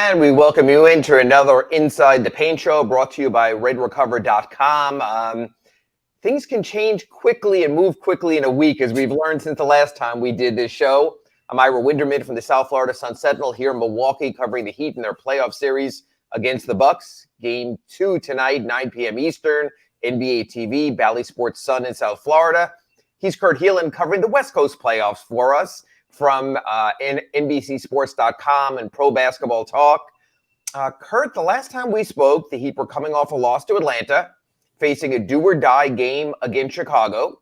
And we welcome you into another Inside the Paint show brought to you by redrecover.com. Things can change quickly and move quickly in a week, as we've learned since the last time we did this show. I'm Ira Winderman from the South Florida Sun-Sentinel here in Milwaukee, covering the Heat in their playoff series against the Bucks. Game 2 tonight, 9 p.m. Eastern, NBA TV, Bally Sports Sun in South Florida. He's Kurt Helin covering the West Coast playoffs for us from NBCSports.com and Pro Basketball Talk. Kurt, the last time we spoke, the Heat were coming off a loss to Atlanta, facing a do-or-die game against Chicago.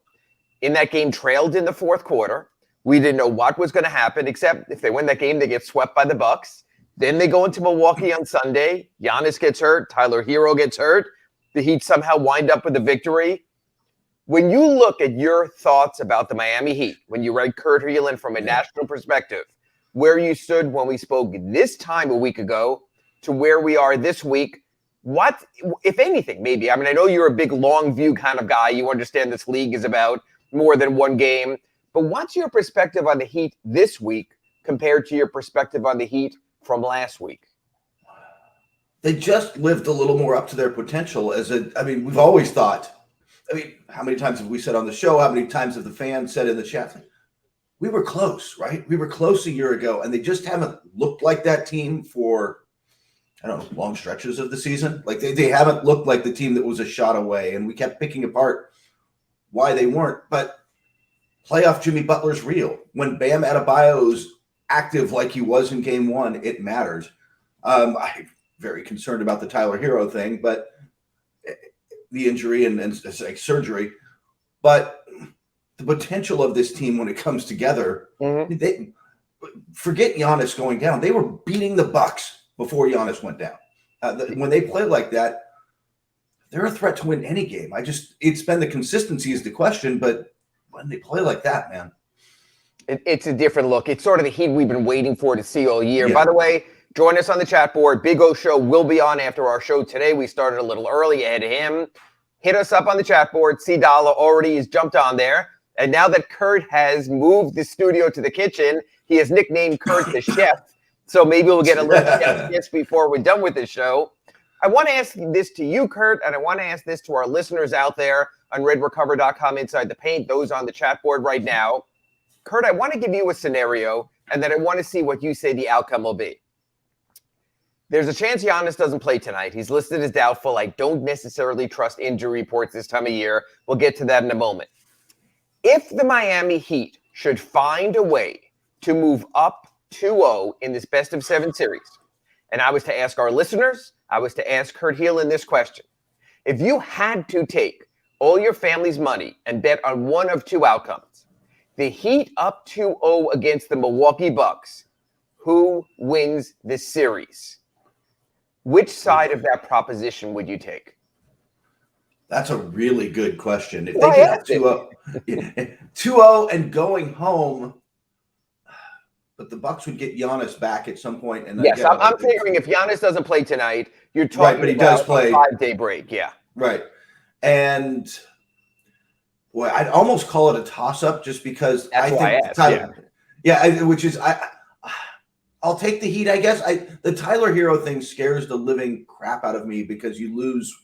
In that game, trailed in the fourth quarter. We didn't know what was going to happen, except if they win that game, they get swept by the Bucks. Then they go into Milwaukee on Sunday. Giannis gets hurt. Tyler Herro gets hurt. The Heat somehow wind up with a victory. When you look at your thoughts about the Miami Heat, when you read Kurt Helin from a national perspective, where you stood when we spoke this time a week ago to where we are this week, what, if anything, maybe, I mean, I know you're a big long view kind of guy. You understand this league is about more than one game. But what's your perspective on the Heat this week compared to your perspective on the Heat from last week? They just lived a little more up to their potential. We've always thought, how many times have we said on the show? How many times have the fans said in the chat? We were close, right? We were close a year ago, and they just haven't looked like that team for, long stretches of the season. Like they haven't looked like the team that was a shot away, and we kept picking apart why they weren't. But playoff Jimmy Butler's real. When Bam Adebayo's active like he was in game one, it matters. I'm very concerned about the Tyler Herro thing, but the injury and it's like surgery, but the potential of this team when it comes together, they forget Giannis going down. They were beating the Bucks before Giannis went down. When they play like that, they're a threat to win any game. It's been the consistency is the question, but when they play like that, man, it's a different look. It's sort of the Heat we've been waiting for to see all year. Yeah. By the way, join us on the chat board. Big O Show will be on after our show today. We started a little early ahead of him. Hit us up on the chat board. C. Dollar already has jumped on there. And now that Kurt has moved the studio to the kitchen, he has nicknamed Kurt the chef. So maybe we'll get a little chef kiss before we're done with this show. I want to ask this to you, Kurt, and I want to ask this to our listeners out there on redrecover.com Inside the Paint, those on the chat board right now. Kurt, I want to give you a scenario, and then I want to see what you say the outcome will be. There's a chance Giannis doesn't play tonight. He's listed as doubtful. I don't necessarily trust injury reports this time of year. We'll get to that in a moment. If the Miami Heat should find a way to move up 2-0 in this best-of-7 series, and I was to ask our listeners, I was to ask Kurt Helin this question. If you had to take all your family's money and bet on one of two outcomes, the Heat up 2-0 against the Milwaukee Bucks, who wins this series? Which side of that proposition would you take? That's a really good question. If they get 2-0 and going home, but the Bucks would get Giannis back at some point. And yes, I'm figuring if Giannis doesn't play tonight, you're talking but he about does play a 5-day break. Yeah. Right. And boy, I'd almost call it a toss-up just because I'll take the Heat, I guess. The Tyler Herro thing scares the living crap out of me because you lose,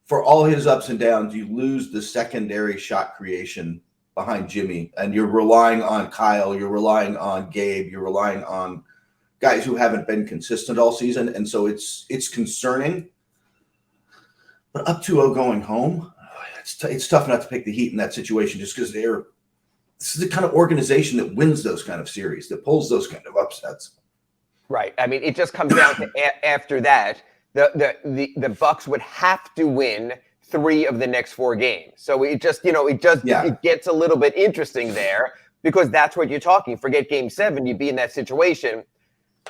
for all his ups and downs, you lose the secondary shot creation behind Jimmy. And you're relying on Kyle, you're relying on Gabe, you're relying on guys who haven't been consistent all season. And so it's concerning. But up 2-0 going home, it's tough not to pick the Heat in that situation just because this is the kind of organization that wins those kind of series, that pulls those kind of upsets. Right. I mean, it just comes down to after that, the Bucks would have to win 3 of the next 4 games. So it gets a little bit interesting there because that's what you're talking. Forget game 7, you'd be in that situation.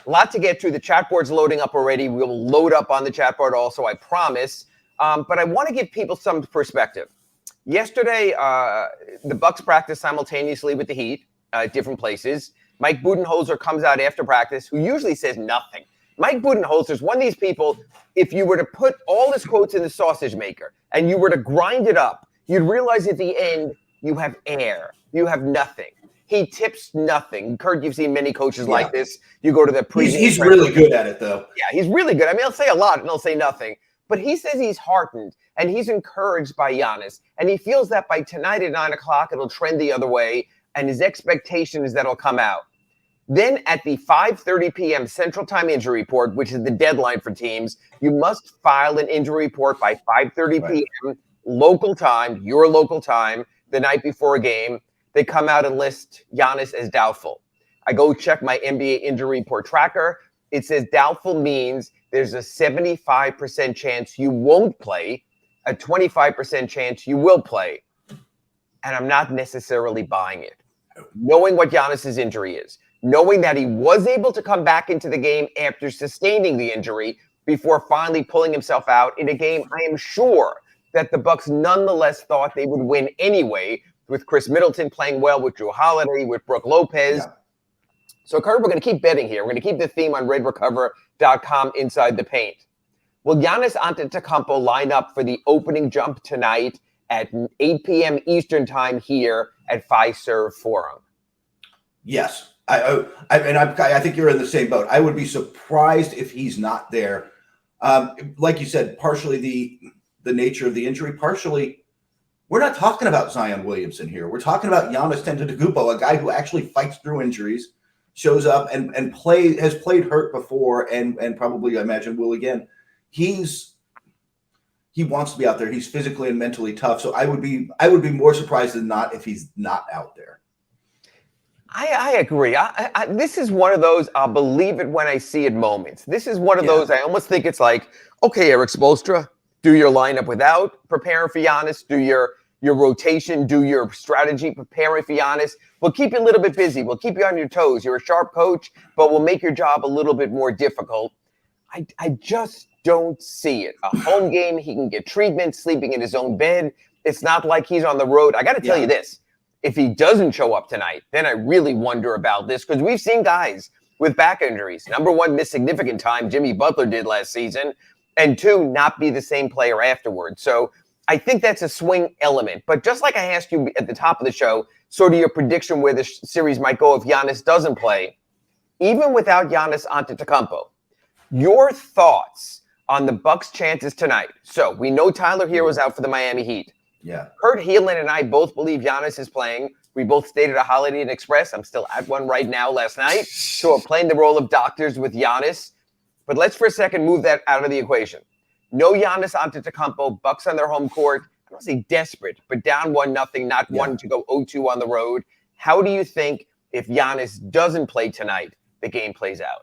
A lot to get to. The chat board's loading up already. We'll load up on the chat board also, I promise. But I want to give people some perspective. Yesterday, the Bucks practiced simultaneously with the Heat at different places. Mike Budenholzer comes out after practice, who usually says nothing. Mike Budenholzer is one of these people, if you were to put all his quotes in the sausage maker and you were to grind it up, you'd realize at the end you have air. You have nothing. He tips nothing. Kurt, you've seen many coaches like this. You go to the pregame. He's really good at it, though. Yeah, he's really good. I mean, he'll say a lot and he'll say nothing. But he says he's heartened and he's encouraged by Giannis. And he feels that by tonight at 9 o'clock, it'll trend the other way. And his expectation is that it'll come out. Then at the 5:30 p.m. Central Time injury report, which is the deadline for teams, you must file an injury report by 5:30 p.m. local time, your local time, the night before a game. They come out and list Giannis as doubtful. I go check my NBA injury report tracker. It says doubtful means there's a 75% chance you won't play, a 25% chance you will play. And I'm not necessarily buying it. Knowing what Giannis's injury is, knowing that he was able to come back into the game after sustaining the injury before finally pulling himself out in a game I am sure that the Bucks nonetheless thought they would win anyway, with Chris Middleton playing well, with Jrue Holiday, with Brook Lopez. Yeah. So, Kurt, we're going to keep betting here. We're going to keep the theme on RedRecover.com inside the paint. Will Giannis Antetokounmpo line up for the opening jump tonight at 8 p.m. Eastern time here at Fiserv Forum? Yes. I think you're in the same boat. I would be surprised if he's not there. Like you said, partially the nature of the injury, partially we're not talking about Zion Williamson here. We're talking about Giannis Antetokounmpo, a guy who actually fights through injuries, shows up and has played hurt before and probably, I imagine, will again. He wants to be out there. He's physically and mentally tough. So I would be more surprised than not if he's not out there. I agree. This is one of those I'll believe it when I see it moments. This is one of those I almost think it's like, okay, Eric Spoelstra, do your lineup without preparing for Giannis, do your rotation, do your strategy preparing for Giannis. We'll keep you a little bit busy. We'll keep you on your toes. You're a sharp coach, but we'll make your job a little bit more difficult. I just don't see it. A home game, he can get treatment, sleeping in his own bed. It's not like he's on the road. I got to tell you this. If he doesn't show up tonight, then I really wonder about this, because we've seen guys with back injuries. Number one, miss significant time. Jimmy Butler did last season. And two, not be the same player afterwards. So I think that's a swing element. But just like I asked you at the top of the show, sort of your prediction where the series might go if Giannis doesn't play, even without Giannis Antetokounmpo, your thoughts on the Bucks' chances tonight. So we know Tyler Herro is out for the Miami Heat. Yeah. Kurt, Helin, and I both believe Giannis is playing. We both stayed at a Holiday Inn Express. I'm still at one right now last night. So we're playing the role of doctors with Giannis. But let's for a second move that out of the equation. No Giannis Antetokounmpo, Bucks on their home court. I don't say desperate, but down 1-0, not wanting to go 0-2 on the road. How do you think if Giannis doesn't play tonight, the game plays out?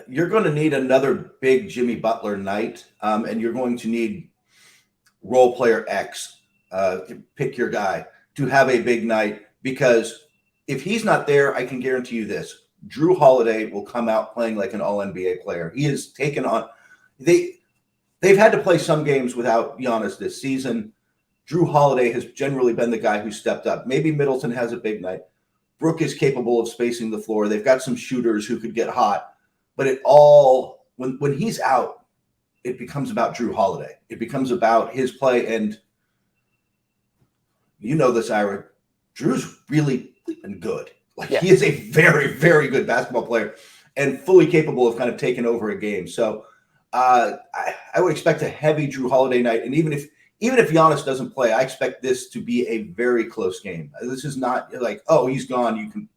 You're going to need another big Jimmy Butler night, and you're going to need role player X, pick your guy, to have a big night, because if he's not there, I can guarantee you this. Jrue Holiday will come out playing like an all-NBA player. He has taken on they've had to play some games without Giannis this season. Jrue Holiday has generally been the guy who stepped up. Maybe Middleton has a big night. Brook is capable of spacing the floor. They've got some shooters who could get hot. But it all, when he's out, it becomes about Jrue Holiday. It becomes about his play. And you know this, Ira, Drew's really good. He is a very, very good basketball player and fully capable of kind of taking over a game. So I would expect a heavy Jrue Holiday night. And even if Giannis doesn't play, I expect this to be a very close game. This is not like, oh, he's gone,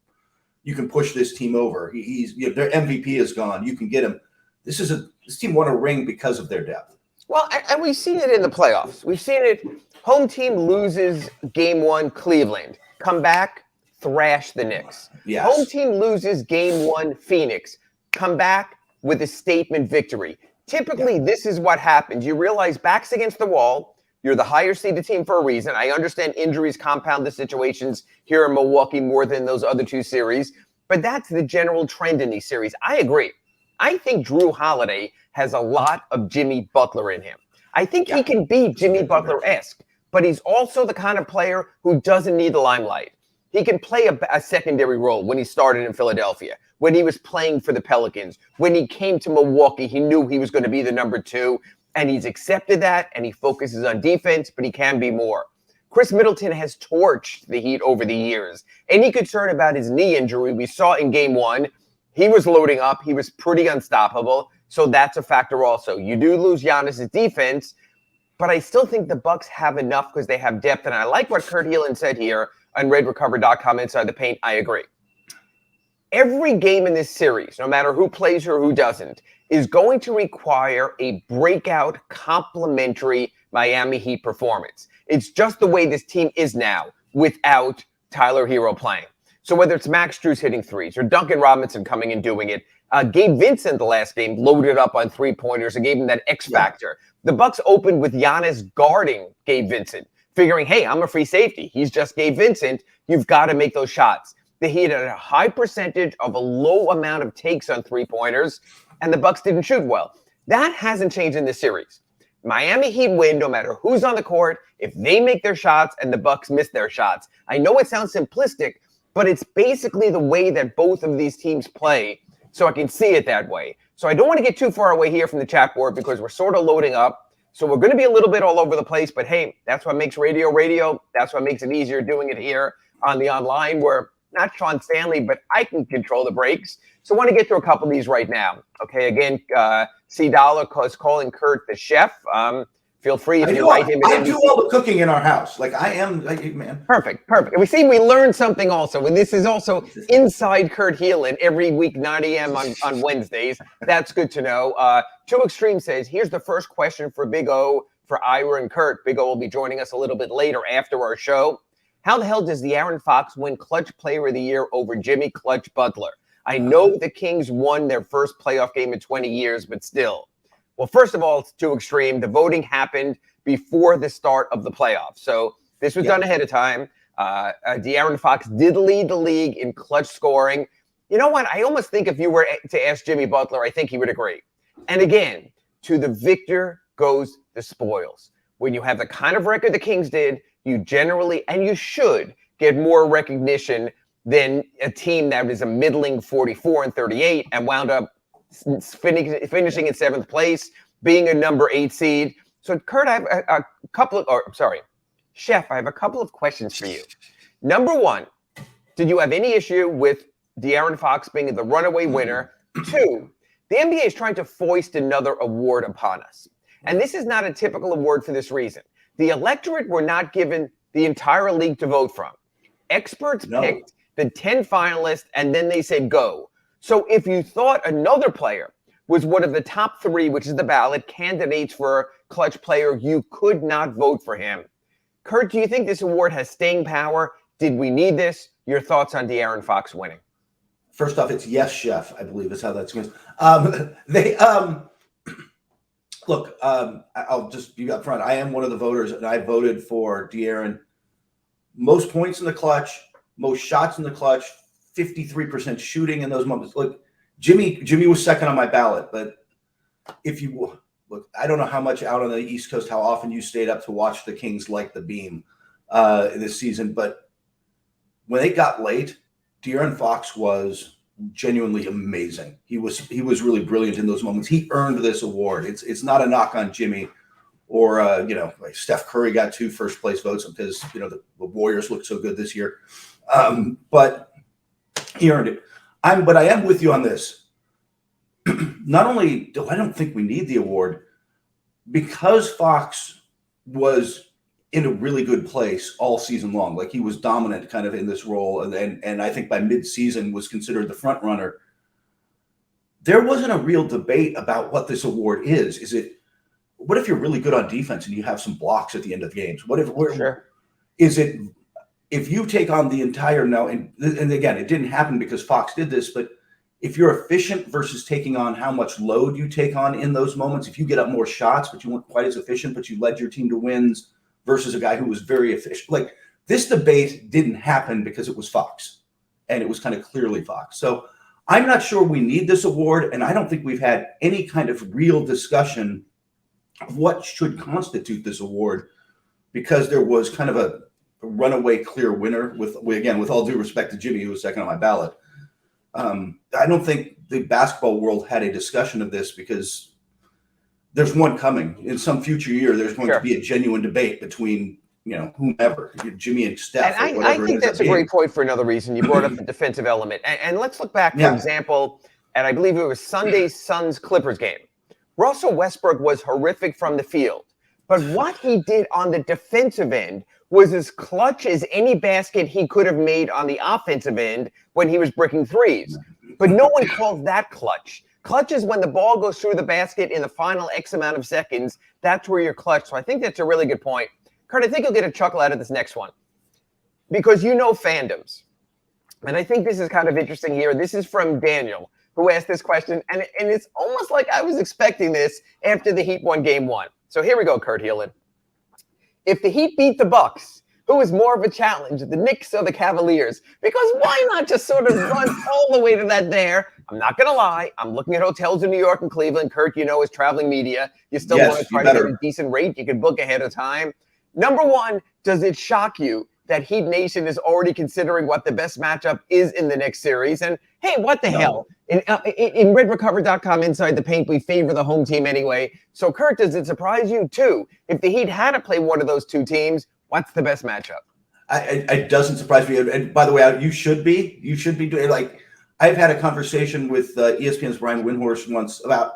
you can push this team over. Their MVP is gone. You can get him. This team won a ring because of their depth. Well, and we've seen it in the playoffs. We've seen it. Home team loses game one, Cleveland. Come back, thrash the Knicks. Yes. Home team loses game one, Phoenix. Come back with a statement victory. Typically, this is what happens. You realize backs against the wall. You're the higher seeded team for a reason. I understand injuries compound the situations here in Milwaukee more than those other two series, but that's the general trend in these series. I agree. I think Jrue Holiday has a lot of Jimmy Butler in him. I think he can be Jimmy Butler-esque, but he's also the kind of player who doesn't need the limelight. He can play a secondary role when he started in Philadelphia, when he was playing for the Pelicans. When he came to Milwaukee, he knew he was going to be the number two, and he's accepted that, and he focuses on defense, but he can be more. Chris Middleton has torched the Heat over the years. Any concern about his knee injury, we saw in game 1, he was loading up. He was pretty unstoppable. So that's a factor also. You do lose Giannis's defense, but I still think the Bucks have enough because they have depth. And I like what Kurt Helin said here on RedRecover.com Inside the Paint. I agree. Every game in this series, no matter who plays or who doesn't, is going to require a breakout, complementary Miami Heat performance. It's just the way this team is now without Tyler Herro playing. So whether it's Max Strus hitting threes or Duncan Robinson coming and doing it, Gabe Vincent the last game loaded up on three-pointers and gave him that X factor. The Bucks opened with Giannis guarding Gabe Vincent, figuring, hey, I'm a free safety. He's just Gabe Vincent. You've got to make those shots. The Heat had a high percentage of a low amount of takes on three-pointers, and the Bucks didn't shoot well. That hasn't changed in this series. Miami Heat win no matter who's on the court if they make their shots and the Bucks miss their shots. I know it sounds simplistic, but it's basically the way that both of these teams play, so I can see it that way. So I don't want to get too far away here from the chat board because we're sort of loading up. So we're going to be a little bit all over the place, but hey, that's what makes radio radio. That's what makes it easier doing it here on the online where not Sean Stanley, but I can control the breaks. So I want to get through a couple of these right now. Okay, again, C Dollar is calling Kurt the chef. Feel free if you write him. I do all the cooking in our house. Like I am, man. Perfect. And we learned something also. And this is also inside Kurt Helin every week, 9 a.m. on Wednesdays. That's good to know. Two Extreme says, here's the first question for Big O, for Ira and Kurt. Big O will be joining us a little bit later after our show. How the hell does De'Aaron Fox win Clutch Player of the Year over Jimmy Clutch Butler? I know the Kings won their first playoff game in 20 years, but still. Well, first of all, it's too extreme. The voting happened before the start of the playoffs. So this was done ahead of time. De'Aaron Fox did lead the league in clutch scoring. You know what? I almost think if you were to ask Jimmy Butler, I think he would agree. And again, to the victor goes the spoils. When you have the kind of record the Kings did, you generally, and you should, get more recognition than a team that was a middling 44-38 and wound up finishing in 7th place, being a number 8 seed. So, Kurt, I have a couple of, Chef, I have a couple of questions for you. Number one, did you have any issue with De'Aaron Fox being the runaway winner? 2, the NBA is trying to foist another award upon us. And this is not a typical award for this reason. The electorate were not given the entire league to vote from. Experts picked the 10 finalists, and then they said go. So if you thought another player was one of the top 3, which is the ballot, candidates for clutch player, you could not vote for him. Kurt, do you think this award has staying power? Did we need this? Your thoughts on De'Aaron Fox winning? First off, it's yes, chef, I believe is how that's going. Look, I'll just be upfront. I am one of the voters, and I voted for De'Aaron. Most points in the clutch, most shots in the clutch, 53% shooting in those moments. Look, Jimmy was second on my ballot, but if you look, I don't know how much out on the East Coast, how often you stayed up to watch the Kings like the beam this season, but when they got late, De'Aaron Fox was genuinely amazing. He was really brilliant in those moments. He earned this award. It's not a knock on Jimmy or like Steph Curry got 2 first place votes because the Warriors looked so good this year. But he earned it. But I am with you on this. Not only do I don't think we need the award, because Fox was in a really good place all season long. Like he was dominant kind of in this role. And I think by mid-season was considered the front runner. There wasn't a real debate about what this award is. What if you're really good on defense and you have some blocks at the end of the games? Is it if you take on the entire and again, it didn't happen because Fox did this, but if you're efficient versus taking on how much load you take on in those moments, if you get up more shots, but you weren't quite as efficient, but you led your team to wins versus a guy who was very efficient. Like this debate didn't happen because it was Fox and it was kind of clearly Fox. So I'm not sure we need this award. And I don't think we've had any kind of real discussion of what should constitute this award because there was kind of a runaway clear winner with all due respect to Jimmy, who was second on my ballot. I don't think the basketball world had a discussion of this because there's one coming in some future year. There's going to be a genuine debate between whomever, Jimmy and Steph. And I think that's a great point for another reason. You brought up the defensive element. And let's look back, for example, and I believe it was Sunday's Suns-Clippers game. Russell Westbrook was horrific from the field. But what he did on the defensive end was as clutch as any basket he could have made on the offensive end when he was bricking threes. But no one calls that clutch. Clutch is when the ball goes through the basket in the final X amount of seconds. That's where you're clutch. So I think that's a really good point. Kurt, I think you'll get a chuckle out of this next one because you know fandoms. And I think this is kind of interesting here. This is from Daniel, who asked this question. And it's almost like I was expecting this after the Heat won game one. So here we go, Kurt Helin. If the Heat beat the Bucks, who is more of a challenge, the Knicks or the Cavaliers? Because why not just sort of run all the way to that there? I'm not going to lie. I'm looking at hotels in New York and Cleveland. Kurt, is traveling media. You still want to try to get a decent rate. You can book ahead of time. Number one, does it shock you that Heat Nation is already considering what the best matchup is in the next series? And hey, what the hell? In redrecover.com, inside the paint, we favor the home team anyway. So, Kurt, does it surprise you, too? If the Heat had to play one of those two teams, what's the best matchup? It doesn't surprise me. And by the way, you should be doing like I've had a conversation with ESPN's Brian Windhorst once about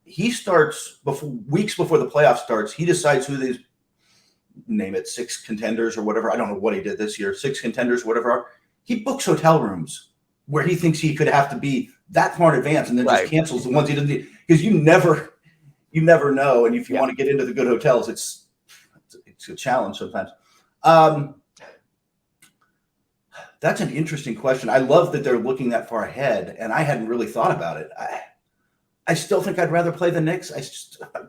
he starts weeks before the playoff starts. He decides who these name it 6 contenders or whatever. I don't know what he did this year. 6 contenders, whatever. He books hotel rooms where he thinks he could have to be that far in advance and then just cancels the ones he doesn't need. Because you never know. And if you want to get into the good hotels, it's a challenge sometimes. That's an interesting question. I love that they're looking that far ahead, and I hadn't really thought about it. I still think I'd rather play the Knicks.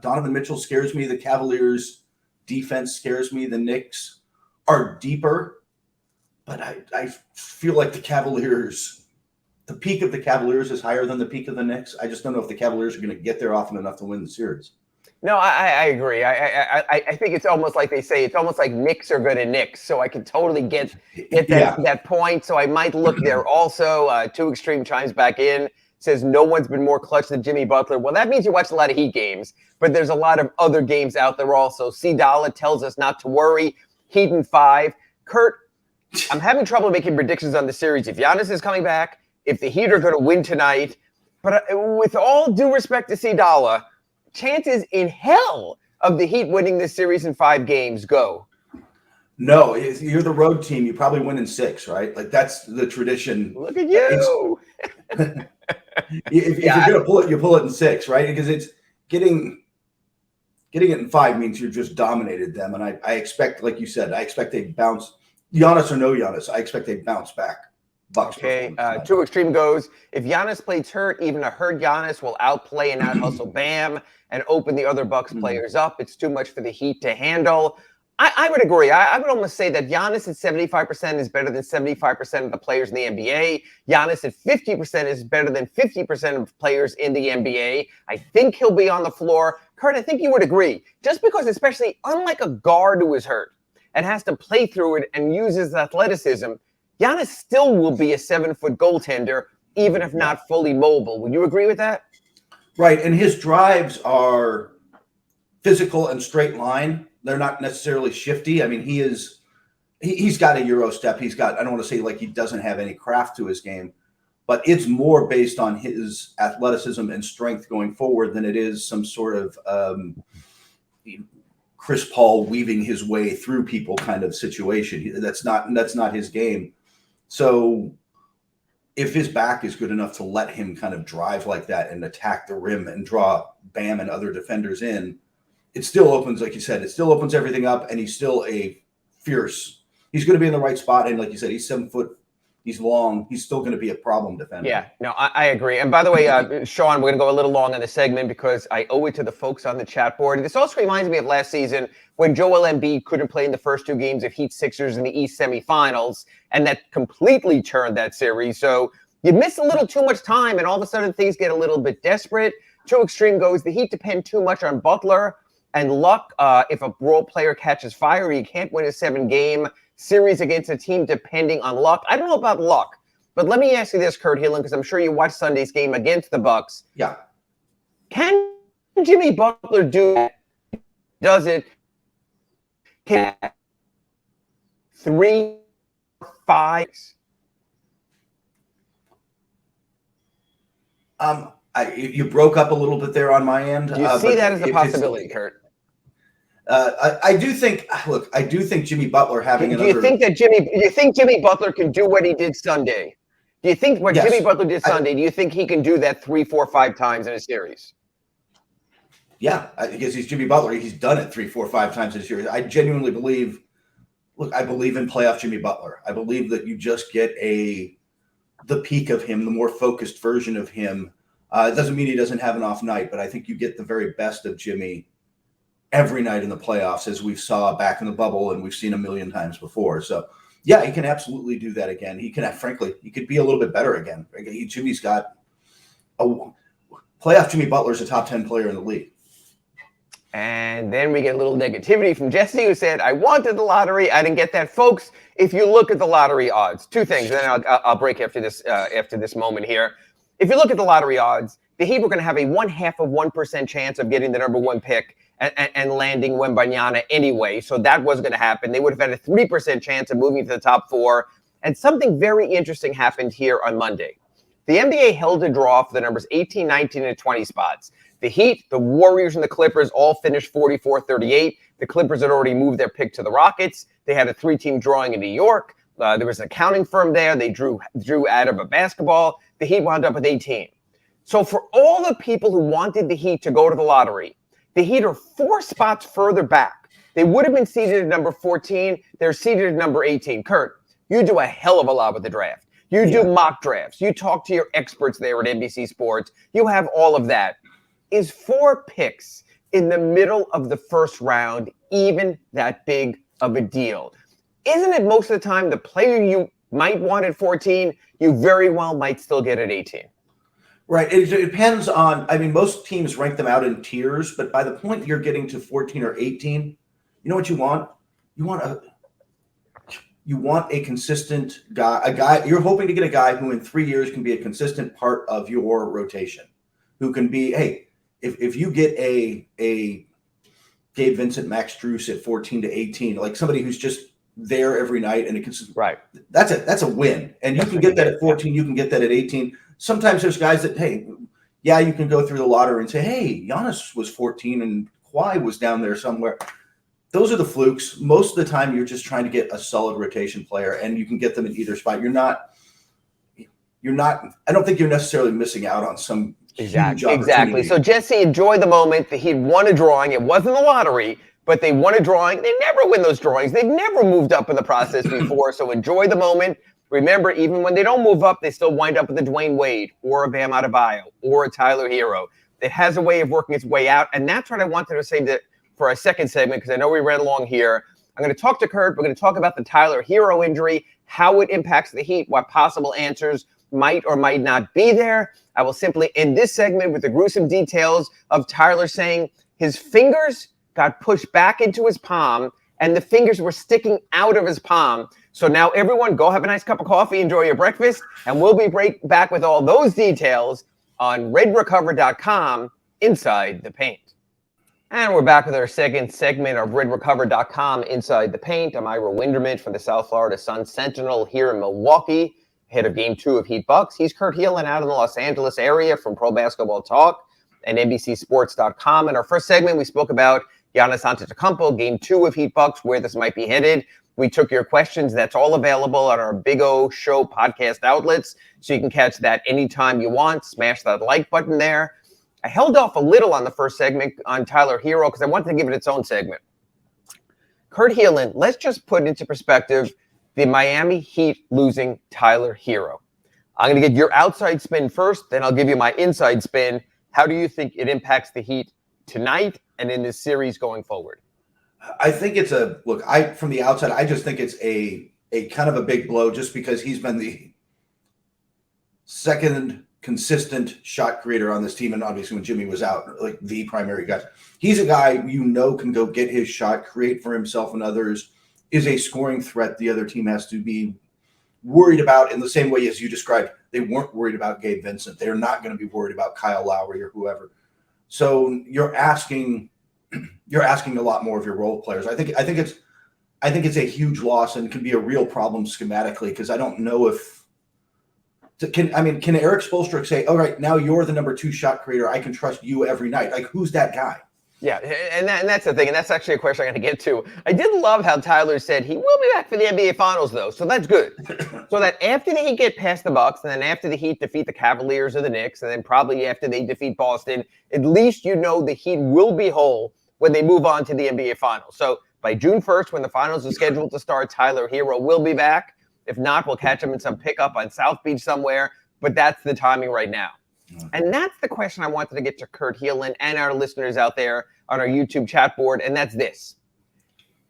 Donovan Mitchell scares me. The Cavaliers' defense scares me. The Knicks are deeper, but I feel like the peak of the Cavaliers is higher than the peak of the Knicks. I just don't know if the Cavaliers are going to get there often enough to win the series. No, I agree. I think it's almost like they say, it's almost like Knicks are good at Knicks. So I can totally get that point. So I might look there also. Two Extreme chimes back in, says no one's been more clutch than Jimmy Butler. Well, that means you watch a lot of Heat games, but there's a lot of other games out there also. C. Dollar tells us not to worry. Heat in 5. Kurt, I'm having trouble making predictions on the series. If Giannis is coming back, if the Heat are going to win tonight, but with all due respect to C. Dollar, chances in hell of the Heat winning this series in 5 games go. No, if you're the road team, you probably win in 6, right? Like that's the tradition. Look at you. If you're going to pull it, you pull it in 6, right? Because it's getting it in 5 means you're just dominated them. And I expect, like you said, I expect they bounce. Giannis or no Giannis, I expect they bounce back. Bucks. Okay, Two Extreme goes, if Giannis plays hurt, even a hurt Giannis will outplay and out-hustle Bam and open the other Bucks players up. It's too much for the Heat to handle. I would agree. I would almost say that Giannis at 75% is better than 75% of the players in the NBA. Giannis at 50% is better than 50% of players in the NBA. I think he'll be on the floor. Kurt, I think you would agree. Just because, especially unlike a guard who is hurt and has to play through it and uses athleticism, Giannis still will be a 7-foot goaltender, even if not fully mobile. Would you agree with that? Right, and his drives are physical and straight line. They're not necessarily shifty. I mean, he's got a Euro step. He's got, I don't want to say like he doesn't have any craft to his game, but it's more based on his athleticism and strength going forward than it is some sort of Chris Paul weaving his way through people kind of situation. That's not his game. So if his back is good enough to let him kind of drive like that and attack the rim and draw Bam and other defenders in, it still opens, like you said, it still opens everything up, and he's still he's going to be in the right spot. And like you said, he's 7 foot, he's long, he's still going to be a problem defender. Yeah, no, I agree. And by the way, Sean, we're going to go a little long on this segment because I owe it to the folks on the chat board. This also reminds me of last season when Joel Embiid couldn't play in the first 2 games of Heat Sixers in the East semifinals, and that completely turned that series. So you miss a little too much time, and all of a sudden things get a little bit desperate. Two Extreme goes, the Heat depend too much on Butler and luck. If a role player catches fire, you can't win a 7-game series against a team depending on luck. I don't know about luck, but let me ask you this, Kurt Helin, because I'm sure you watched Sunday's game against the Bucks. Yeah. Can Jimmy Butler do it? Does it? 3, 5. You broke up a little bit there on my end. Do you see that as a possibility, Kurt? I do think. Look, I do think Jimmy Butler having Do you think that Jimmy Butler can do what he did Sunday? Do you think what Jimmy Butler did Sunday? Do you think he can do that 3, 4, 5 times in a series? Yeah, because he's Jimmy Butler. He's done it 3, 4, 5 times in a series. I genuinely believe. Look, I believe in playoff Jimmy Butler. I believe that you just get the peak of him, the more focused version of him. It doesn't mean he doesn't have an off night, but I think you get the very best of Jimmy every night in the playoffs, as we saw back in the bubble and we've seen a million times before. So, yeah, he can absolutely do that again. He can, frankly, he could be a little bit better again. Jimmy's got playoff Jimmy Butler's a top 10 player in the league. And then we get a little negativity from Jesse, who said, I wanted the lottery. I didn't get that. Folks, if you look at the lottery odds, 2 things, and then I'll break after this moment here. If you look at the lottery odds, the Heat were going to have a 0.5% chance of getting the number 1 pick and landing Wembanyama anyway. So that was going to happen. They would have had a 3% chance of moving to the top 4. And something very interesting happened here on Monday. The NBA held a draw for the numbers 18, 19, and 20 spots. The Heat, the Warriors, and the Clippers all finished 44-38. The Clippers had already moved their pick to the Rockets. They had a 3-team drawing in New York. There was an accounting firm there. They drew out of a basketball. The Heat wound up with 18. So for all the people who wanted the Heat to go to the lottery, the Heat are 4 spots further back. They would have been seated at number 14. They're seated at number 18. Kurt, you do a hell of a lot with the draft. You do mock drafts. You talk to your experts there at NBC Sports. You have all of that. Is 4 picks in the middle of the first round even that big of a deal? Isn't it most of the time the player you might want at 14, you very well might still get at 18? Right. It depends on, I mean, most teams rank them out in tiers, but by the point you're getting to 14 or 18, you know what you want? You want a consistent guy. You're hoping to get a guy who in 3 years can be a consistent part of your rotation, who can be, hey, if you get a Gabe Vincent, Max Strus at 14 to 18, like somebody who's just there every night and a consistent, right? That's a win. And you can get that at 14. You can get that at 18. Sometimes there's guys that, hey, yeah, you can go through the lottery and say, hey, Giannis was 14 and Kawhi was down there somewhere. Those are the flukes. Most of the time, you're just trying to get a solid rotation player, and you can get them in either spot. You're not. I don't think you're necessarily missing out on some exactly. So Jesse, enjoy the moment. The Heat won a drawing. It wasn't the lottery, but they won a drawing. They never win those drawings. They've never moved up in the process before. So enjoy the moment. Remember, even when they don't move up, they still wind up with a Dwayne Wade or a Bam Adebayo or a Tyler Herro. It has a way of working its way out, and that's what I wanted to say for our second segment, because I know we ran along here. I'm going to talk to Kurt. We're going to talk about the Tyler Herro injury, how it impacts the Heat, what possible answers might or might not be there. I will simply end this segment with the gruesome details of Tyler saying his fingers got pushed back into his palm and the fingers were sticking out of his palm. So now everyone go have a nice cup of coffee, enjoy your breakfast, and we'll be back with all those details on redrecover.com Inside the Paint. And we're back with our second segment of redrecover.com Inside the Paint. I'm Ira Winderman from the South Florida Sun Sentinel here in Milwaukee, ahead of Game 2 of Heat Bucks. He's Kurt Helin out in the Los Angeles area from Pro Basketball Talk and NBCSports.com. In our first segment, we spoke about Giannis Antetokounmpo, Game 2 of Heat Bucks, where this might be headed. We took your questions. That's all available on our Big O Show podcast outlets, so you can catch that anytime you want. Smash that like button there. I held off a little on the first segment on Tyler Herro because I wanted to give it its own segment. Kurt Helin, let's just put into perspective the Miami Heat losing Tyler Herro. I'm going to get your outside spin first, then I'll give you my inside spin. How do you think it impacts the Heat tonight and in this series going forward? I think it's from the outside, I just think it's a kind of a big blow just because he's been the second consistent shot creator on this team. And obviously when Jimmy was out, like the primary guy, he's a guy, can go get his shot, create for himself and others, is a scoring threat the other team has to be worried about in the same way as you described. They weren't worried about Gabe Vincent. They're not going to be worried about Kyle Lowry or whoever. So you're asking a lot more of your role players. I think I think it's a huge loss and can be a real problem schematically, because I don't know if can Eric Spoelstra say, all right, now you're the number 2 shot creator, I can trust you every night? Like, who's that guy? Yeah, and that's the thing, and that's actually a question I got to get to. I did love how Tyler said he will be back for the NBA Finals, though, so that's good. So that after the Heat get past the Bucks, and then after the Heat defeat the Cavaliers or the Knicks, and then probably after they defeat Boston, at least you know the Heat will be whole when they move on to the NBA Finals. So by June 1st, when the Finals are scheduled to start, Tyler Herro will be back. If not, we'll catch him in some pickup on South Beach somewhere, but that's the timing right now. And that's the question I wanted to get to Kurt Helin and our listeners out there on our YouTube chat board, and that's this.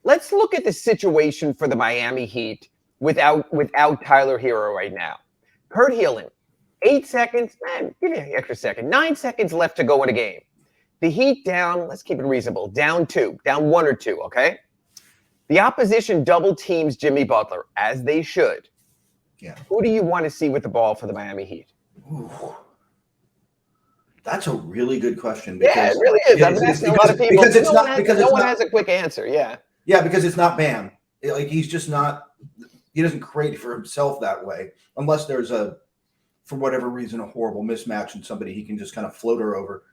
Let's look at the situation for the Miami Heat without Tyler Herro right now. Kurt Helin, 8 seconds, give me an extra second, 9 seconds left to go in a game. The Heat down, let's keep it reasonable, down 1 or 2, okay? The opposition double teams Jimmy Butler, as they should. Yeah. Who do you want to see with the ball for the Miami Heat? Ooh. That's a really good question. Because, yeah, it really is. I've been asking a lot of people. Because no one has a quick answer. Yeah. Yeah, because it's not Bam. Like, he's just not. He doesn't create for himself that way, unless there's for whatever reason, a horrible mismatch and somebody he can just kind of float her over.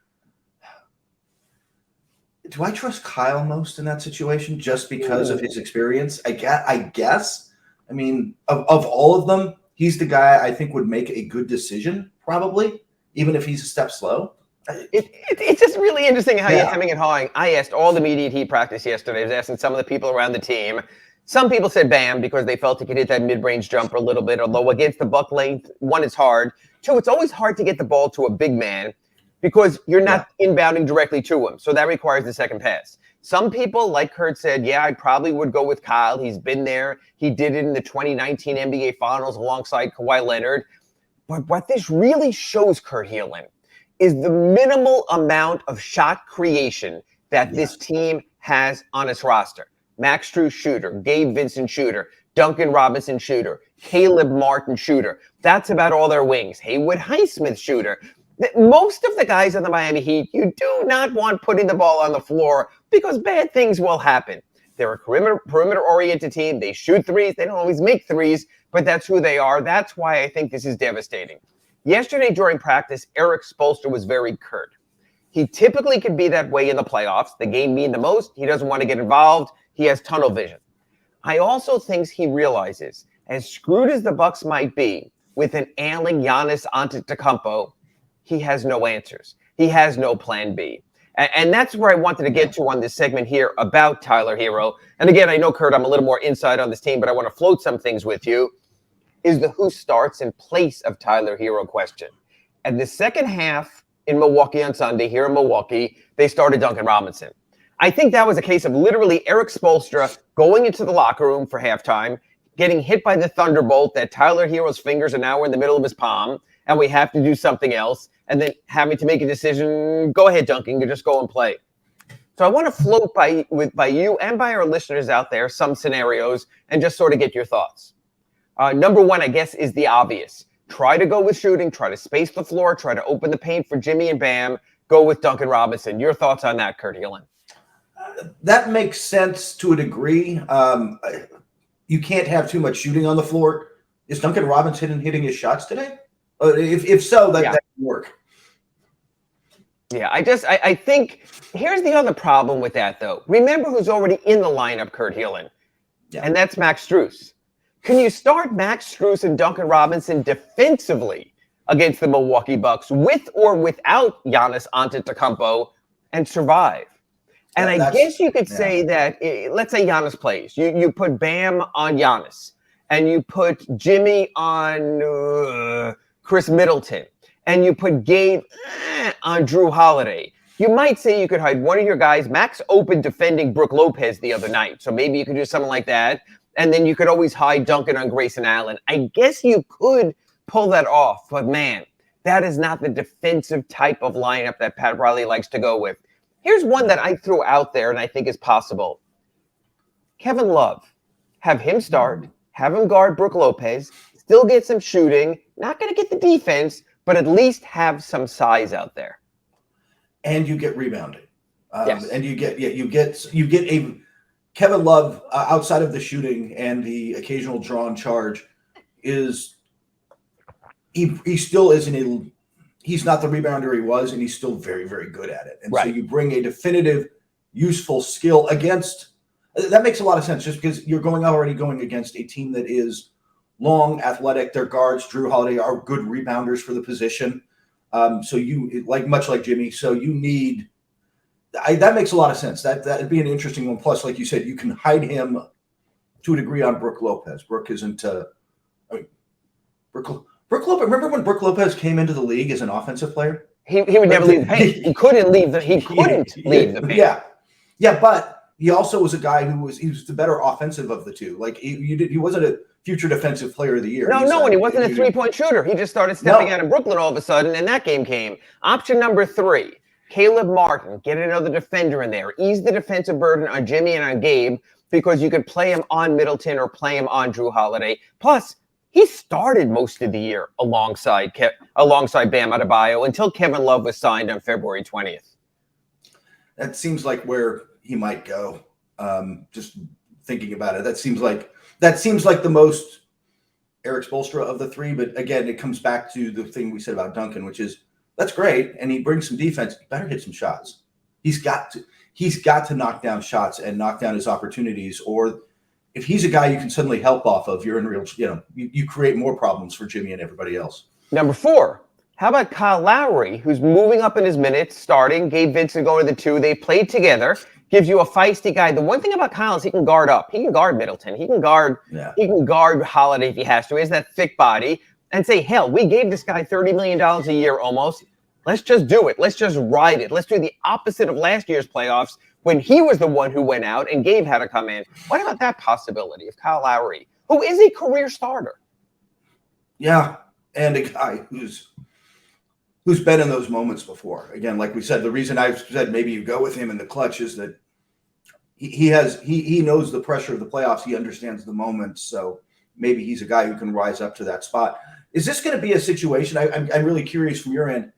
Do I trust Kyle most in that situation just because of his experience? I guess. I mean, of all of them, he's the guy I think would make a good decision, probably, even if he's a step slow. It's just really interesting how you're hemming and hawing. I asked all the media at Heat practice yesterday. I was asking some of the people around the team. Some people said Bam because they felt he could hit that mid-range jumper a little bit, although against the Buck length, 1, it's hard. 2, it's always hard to get the ball to a big man because you're not inbounding directly to him. So that requires the second pass. Some people, like Kurt said, yeah, I probably would go with Kyle. He's been there. He did it in the 2019 NBA Finals alongside Kawhi Leonard. But what this really shows, Kurt Helin, is the minimal amount of shot creation that this team has on its roster. Max Strus, shooter. Gabe Vincent, shooter. Duncan Robinson, shooter. Caleb Martin, shooter. That's about all their wings. Haywood Highsmith, shooter. Most of the guys on the Miami Heat, you do not want putting the ball on the floor because bad things will happen. They're a perimeter-oriented team. They shoot threes. They don't always make threes, but that's who they are. That's why I think this is devastating. Yesterday during practice, Eric Spoelstra was very curt. He typically could be that way in the playoffs. The game mean the most. He doesn't want to get involved. He has tunnel vision. I also think he realizes, as screwed as the Bucks might be with an ailing Giannis Antetokounmpo, he has no answers. He has no plan B. And that's where I wanted to get to on this segment here about Tyler Herro. And again, I know, Kurt, I'm a little more inside on this team, but I want to float some things with you. Is the who starts in place of Tyler Herro question. And the second half in Milwaukee on Sunday, here in Milwaukee, they started Duncan Robinson. I think that was a case of literally Eric Spoelstra going into the locker room for halftime, getting hit by the thunderbolt that Tyler Herro's fingers are now in the middle of his palm, and we have to do something else, and then having to make a decision, go ahead, Duncan, you just go and play. So I want to float by you and by our listeners out there some scenarios and just sort of get your thoughts. Number one, I guess, is the obvious. Try to go with shooting, try to space the floor, try to open the paint for Jimmy and Bam, go with Duncan Robinson. Your thoughts on that, Kurt Helin? That makes sense to a degree. You can't have too much shooting on the floor. Is Duncan Robinson hitting his shots today? If so, that doesn't work. Yeah, I think here's the other problem with that, though. Remember who's already in the lineup, Kurt Helin, and that's Max Strus. Can you start Max Strus and Duncan Robinson defensively against the Milwaukee Bucks with or without Giannis Antetokounmpo and survive? And I guess you could say that, let's say Giannis plays. You put Bam on Giannis, and you put Jimmy on Chris Middleton, and you put Gabe on Drew Holiday. You might say you could hide one of your guys. Max opened defending Brook Lopez the other night, so maybe you could do something like that. And then you could always hide Duncan on Grayson Allen. I guess you could pull that off, but man, that is not the defensive type of lineup that Pat Riley likes to go with. Here's one that I threw out there and I think is possible. Kevin Love. Have him start, have him guard Brook Lopez, still get some shooting, not going to get the defense, but at least have some size out there. And you get rebounding. Yes. And you get Kevin Love, outside of the shooting and the occasional drawn charge, is he still isn't he's not the rebounder he was, and he's still very, very good at it. And so you bring a definitive, useful skill against that makes a lot of sense just because you're already going against a team that is long, athletic. Their guards, Drew Holiday, are good rebounders for the position. So you much like Jimmy. So you need that makes a lot of sense. That'd be an interesting one. Plus, like you said, you can hide him to a degree on Brook Lopez. Brook isn't. Brook Lopez. Remember when Brook Lopez came into the league as an offensive player? He would never leave the paint. He couldn't leave the paint. Yeah, but he also was a guy he was the better offensive of the two. Like he wasn't a future defensive player of the year. And he wasn't a 3-point shooter. He just started stepping out in Brooklyn all of a sudden, and that game came. Option number 3, Caleb Martin. Get another defender in there. Ease the defensive burden on Jimmy and on Gabe because you could play him on Middleton or play him on Drew Holiday. Plus, he started most of the year alongside Bam Adebayo until Kevin Love was signed on February 20th. That seems like where he might go. Just thinking about it, that seems like the most Eric Spoelstra of the 3. But again, it comes back to the thing we said about Duncan, which is that's great, and he brings some defense. He better hit some shots. He's got to knock down shots and knock down his opportunities, or if he's a guy you can suddenly help off of, you're in real, you create more problems for Jimmy and everybody else. Number 4, how about Kyle Lowry, who's moving up in his minutes, starting. Gabe Vincent going to the 2. They played together. Gives you a feisty guy. The one thing about Kyle is he can guard up. He can guard Middleton. He can guard Holiday if he has to. He has that thick body. And say, hell, we gave this guy $30 million a year almost. Let's just do it. Let's just ride it. Let's do the opposite of last year's playoffs when he was the one who went out and Gabe had to come in. What about that possibility of Kyle Lowry, who is a career starter? Yeah, and a guy who's been in those moments before. Again, like we said, the reason I said maybe you go with him in the clutch is that he knows the pressure of the playoffs. He understands the moments. So maybe he's a guy who can rise up to that spot. Is this going to be a situation? I'm really curious from your end.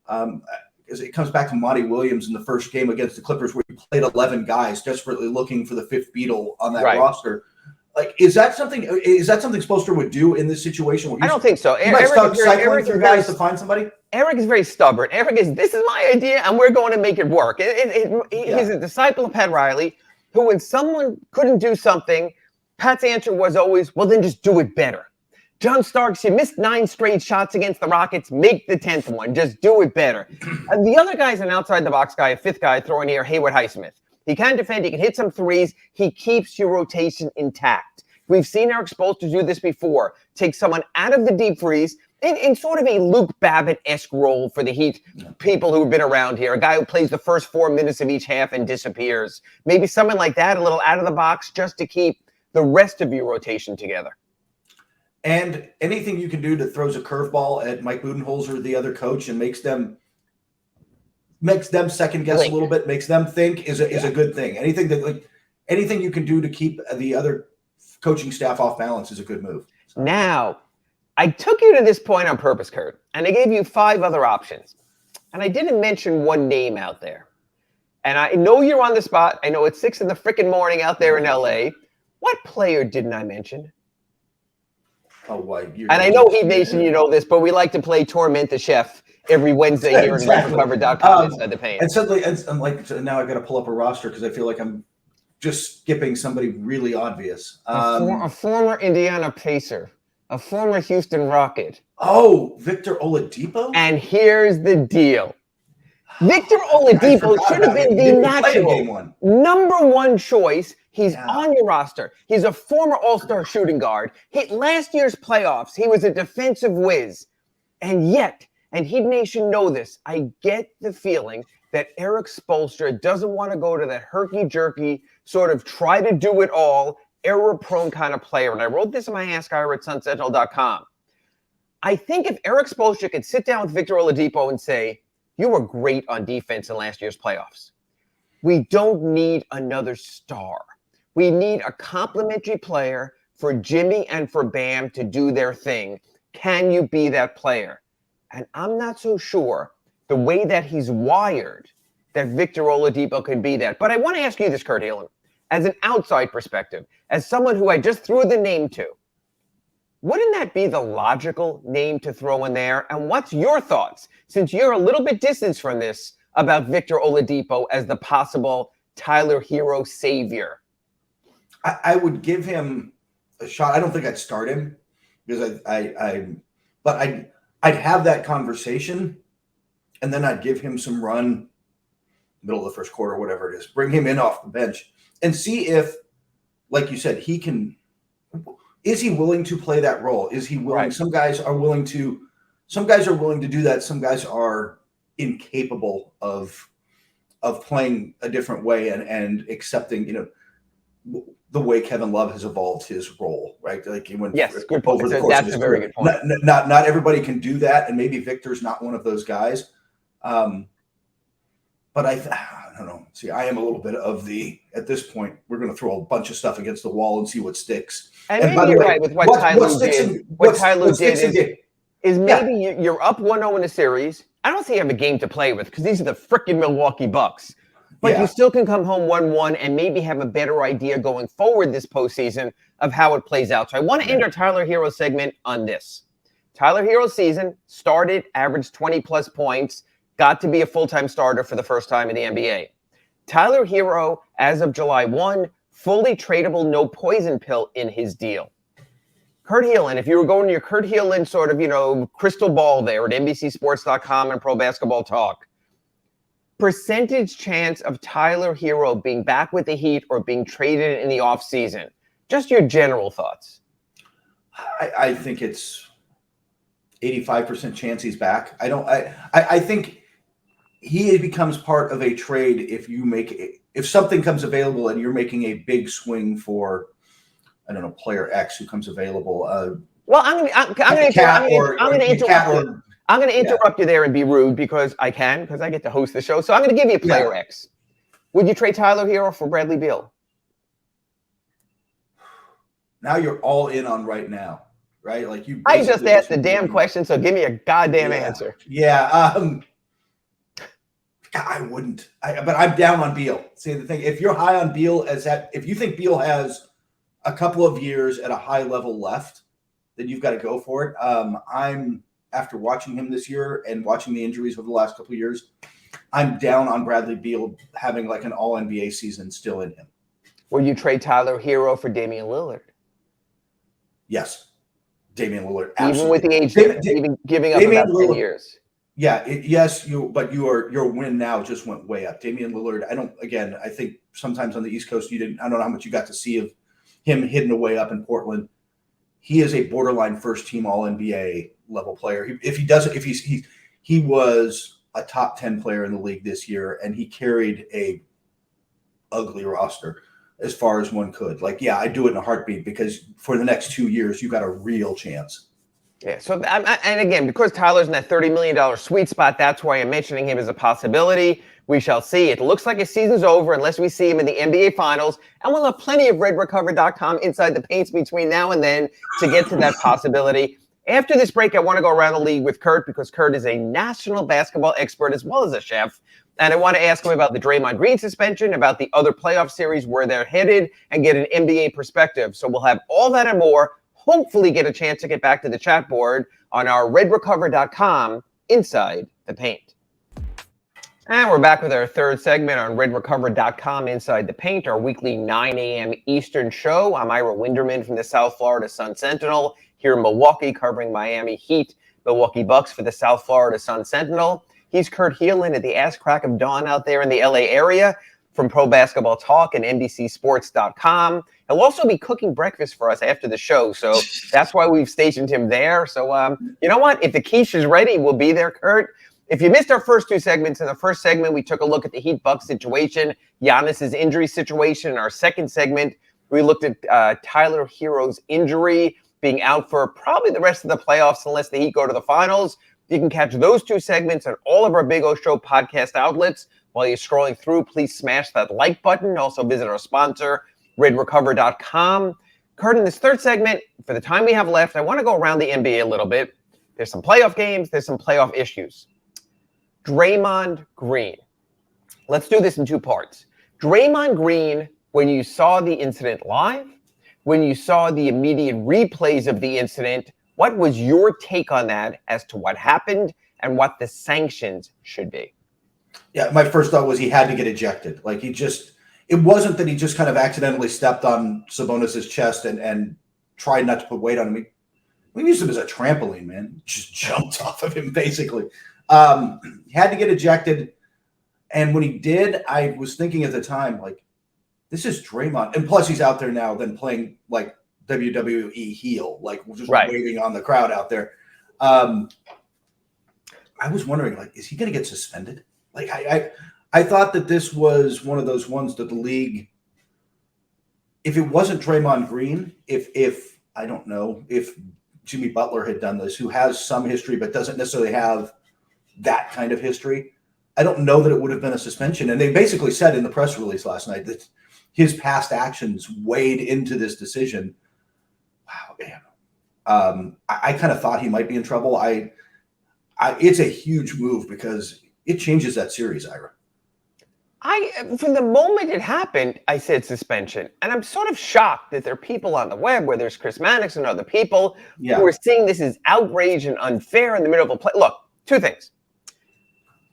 Because it comes back to Monty Williams in the first game against the Clippers where he played 11 guys desperately looking for the 5th Beatle on that roster. Like, is that something Spoelstra would do in this situation? Where I don't think so. He might start cycling through guys to find somebody? Eric is very stubborn. Eric is, this is my idea, and we're going to make it work. He's a disciple of Pat Riley, who when someone couldn't do something, Pat's answer was always, well, then just do it better. John Starks, you missed 9 straight shots against the Rockets. Make the 10th one. Just do it better. And the other guy's an outside-the-box guy, a 5th guy, throwing here, Haywood Highsmith. He can defend. He can hit some threes. He keeps your rotation intact. We've seen Eric Spoelstra do this before. Take someone out of the deep freeze in sort of a Luke Babbitt-esque role for the Heat people who've been around here. A guy who plays the first 4 minutes of each half and disappears. Maybe someone like that, a little out of the box, just to keep the rest of your rotation together. And anything you can do that throws a curveball at Mike Budenholzer, the other coach, and makes them second guess a little bit, makes them think is a good thing. Anything you can do to keep the other coaching staff off balance is a good move. So. Now, I took you to this point on purpose, Kurt, and I gave you 5 other options. And I didn't mention one name out there. And I know you're on the spot. I know it's 6 in the frickin' morning out there in LA. What player didn't I mention? Oh, why? And I know Heat Nation, you know this, but we like to play Torment the Chef every Wednesday here exactly. at RefRecover.com inside the paint. And suddenly, I'm like, now I got to pull up a roster because I feel like I'm just skipping somebody really obvious. A former Indiana Pacer, a former Houston Rocket. Oh, Victor Oladipo? And here's the deal. Victor Oladipo should have been the natural number 1 choice. He's on your roster. He's a former All-Star shooting guard. Hit last year's playoffs. He was a defensive whiz. And yet, and Heat Nation know this, I get the feeling that Eric Spoelstra doesn't want to go to that herky-jerky, sort of try to do it all, error-prone kind of player. And I wrote this in my Ask Ira at sunsentinel.com. I think if Eric Spoelstra could sit down with Victor Oladipo and say, you were great on defense in last year's playoffs. We don't need another star. We need a complementary player for Jimmy and for Bam to do their thing. Can you be that player? And I'm not so sure the way that he's wired that Victor Oladipo could be that. But I want to ask you this, Kurt Helin. as an outside perspective, as someone who I just threw the name to, wouldn't that be the logical name to throw in there? And what's your thoughts, since you're a little bit distanced from this, about Victor Oladipo as the possible Tyler Herro savior? I would give him a shot. I don't think I'd start him because but I'd have that conversation, and then I'd give him some run, middle of the first quarter, whatever it is. Bring him in off the bench and see if, like you said, he can. Is he willing to play that role? Is he willing? Right. Some guys are willing to do that. Some guys are incapable of playing a different way and accepting, the way Kevin Love has evolved his role, right? Like he went Good point. That's a very good point. Not everybody can do that, and maybe Victor's not one of those guys. But I don't know. See, I am a little bit of at this point, we're going to throw a bunch of stuff against the wall and see what sticks. And maybe you're right with what Tyler did. What Tyler did is maybe you're up 1-0 in the series. I don't think you have a game to play with because these are the freaking Milwaukee Bucks. But you still can come home 1-1 and maybe have a better idea going forward this postseason of how it plays out. So I want to end our Tyler Herro segment on this. Tyler Herro's season started, averaged 20-plus points, got to be a full-time starter for the first time in the NBA. Tyler Herro, as of July 1, fully tradable, no poison pill in his deal. Kurt Helin, if you were going to your Kurt Helin sort of, crystal ball there at NBCSports.com and Pro Basketball Talk, percentage chance of Tyler Herro being back with the Heat or being traded in the offseason? Just your general thoughts. I think it's 85% chance he's back. I think he becomes part of a trade if something comes available and you're making a big swing for, I don't know, player X who comes available. Well, I'm going to interrupt you there and be rude because I get to host the show. So I'm going to give you a player X. Would you trade Tyler Herro for Bradley Beal? Now you're all in on right now, right? Like you. I just asked the damn question, so give me a goddamn answer. Yeah. I wouldn't. But I'm down on Beal. See, the thing, if you're high on Beal, if you think Beal has a couple of years at a high level left, then you've got to go for it. After watching him this year and watching the injuries over the last couple of years, I'm down on Bradley Beal having like an all NBA season still in him. Would you trade Tyler Herro for Damian Lillard? Yes. Damian Lillard. Absolutely. Even with the age, even giving up about 10 years. Yeah. Your win now just went way up. Damian Lillard, I think sometimes on the East Coast, I don't know how much you got to see of him hidden away up in Portland. He is a borderline first team all NBA level player. He was a top 10 player in the league this year, and he carried a ugly roster as far as one could. I'd do it in a heartbeat because for the next 2 years, you got a real chance. Yeah. So, and again, because Tyler's in that $30 million sweet spot, that's why I'm mentioning him as a possibility. We shall see. It looks like his season's over unless we see him in the NBA Finals. And we'll have plenty of RedRecover.com inside the paints between now and then to get to that possibility. After this break, I want to go around the league with Kurt because Kurt is a national basketball expert as well as a chef. And I want to ask him about the Draymond Green suspension, about the other playoff series, where they're headed, and get an NBA perspective. So we'll have all that and more. Hopefully get a chance to get back to the chat board on our RedRecover.com Inside the Paint. And we're back with our third segment on RedRecover.com Inside the Paint, our weekly 9 a.m. Eastern show. I'm Ira Winderman from the South Florida Sun-Sentinel here in Milwaukee, covering Miami Heat, Milwaukee Bucks for the South Florida Sun-Sentinel. He's Kurt Helin at the ass crack of dawn out there in the LA area from Pro Basketball Talk and NBCSports.com. He'll also be cooking breakfast for us after the show, so that's why we've stationed him there. So, you know what? If the quiche is ready, we'll be there, Kurt. If you missed our first two segments, in the first segment, we took a look at the Heat-Bucks situation, Giannis's injury situation. In our second segment, we looked at Tyler Herro's injury, being out for probably the rest of the playoffs unless the Heat go to the finals. You can catch those two segments on all of our Big O Show podcast outlets. While you're scrolling through, please smash that like button. Also visit our sponsor, RedRecover.com. Kurt, in this third segment, for the time we have left, I want to go around the NBA a little bit. There's some playoff games. There's some playoff issues. Draymond Green. Let's do this in two parts. Draymond Green when you saw the incident live, when you saw the immediate replays of the incident, what was your take on that as to what happened and what the sanctions should be? Yeah, my first thought was he had to get ejected. Like it wasn't that he just kind of accidentally stepped on Sabonis's chest and tried not to put weight on him. We used him as a trampoline, man. Just jumped off of him, basically. He had to get ejected. And when he did, I was thinking at the time, like, this is Draymond. And plus, he's out there now then playing like WWE heel, like just waving on the crowd out there. I was wondering, like, is he going to get suspended? Like, I thought that this was one of those ones that the league, if it wasn't Draymond Green, if I don't know, if Jimmy Butler had done this, who has some history but doesn't necessarily have that kind of history, I don't know that it would have been a suspension. And they basically said in the press release last night that his past actions weighed into this decision. Wow, man. I kind of thought he might be in trouble. It's a huge move because it changes that series, Ira. From the moment it happened, I said suspension. And I'm sort of shocked that there are people on the web where there's Chris Mannix and other people who are seeing this as outrage and unfair in the middle of a play. Look, two things.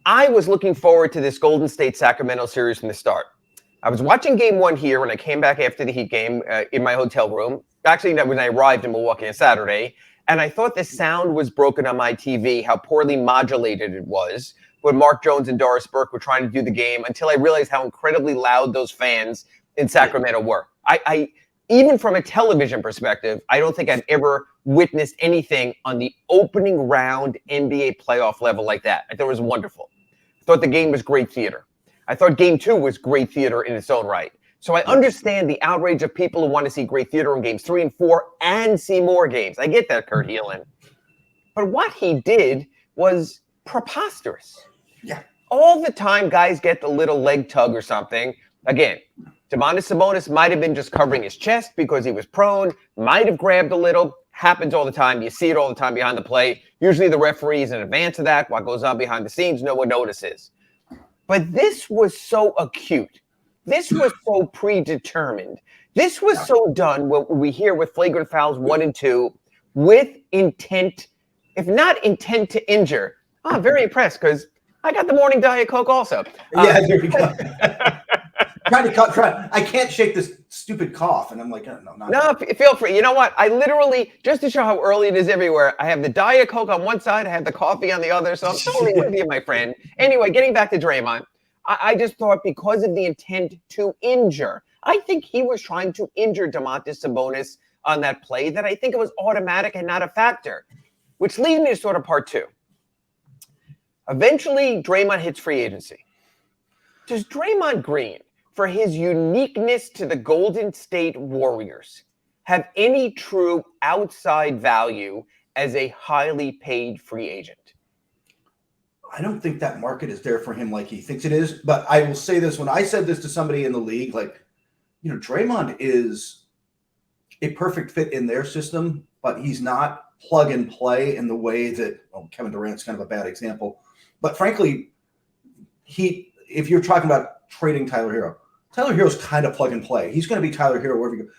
I was looking forward to this Golden State-Sacramento series from the start. I was watching game one here when I came back after the Heat game in my hotel room. Actually, when I arrived in Milwaukee on Saturday. And I thought the sound was broken on my TV, how poorly modulated it was when Mark Jones and Doris Burke were trying to do the game, until I realized how incredibly loud those fans in Sacramento were. I even from a television perspective, I don't think I've ever witnessed anything on the opening round NBA playoff level like that. I thought it was wonderful. I thought the game was great theater. I thought game two was great theater in its own right. So I understand the outrage of people who want to see great theater in games 3 and 4 and see more games. I get that, Kurt Helin. But what he did was preposterous. Yeah. All the time guys get the little leg tug or something. Again, Domantas Sabonis might have been just covering his chest because he was prone, might have grabbed a little. Happens all the time. You see it all the time behind the play. Usually the referee is in advance of that. What goes on behind the scenes, no one notices. But this was so acute. This was so predetermined. This was so done, what we hear with flagrant fouls 1 and 2, with intent, if not intent to injure. Oh, I'm very impressed because I got the morning Diet Coke also. Yeah, there you go. I can't shake this stupid cough, and I'm like, no, feel free. You know what? I literally, just to show how early it is everywhere, I have the Diet Coke on one side, I have the coffee on the other, so I'm totally with you, my friend. Anyway, getting back to Draymond, I just thought because of the intent to injure, I think he was trying to injure Domantas Sabonis on that play, that I think it was automatic and not a factor, which leads me to sort of part two. Eventually, Draymond hits free agency. Does Draymond Green, for his uniqueness to the Golden State Warriors, have any true outside value as a highly paid free agent? I don't think that market is there for him like he thinks it is. But I will say this, when I said this to somebody in the league, like, Draymond is a perfect fit in their system, but he's not plug and play in the way that Kevin Durant's kind of a bad example. But frankly, if you're talking about trading Tyler Herro's kind of plug and play. He's going to be Tyler Herro wherever you go.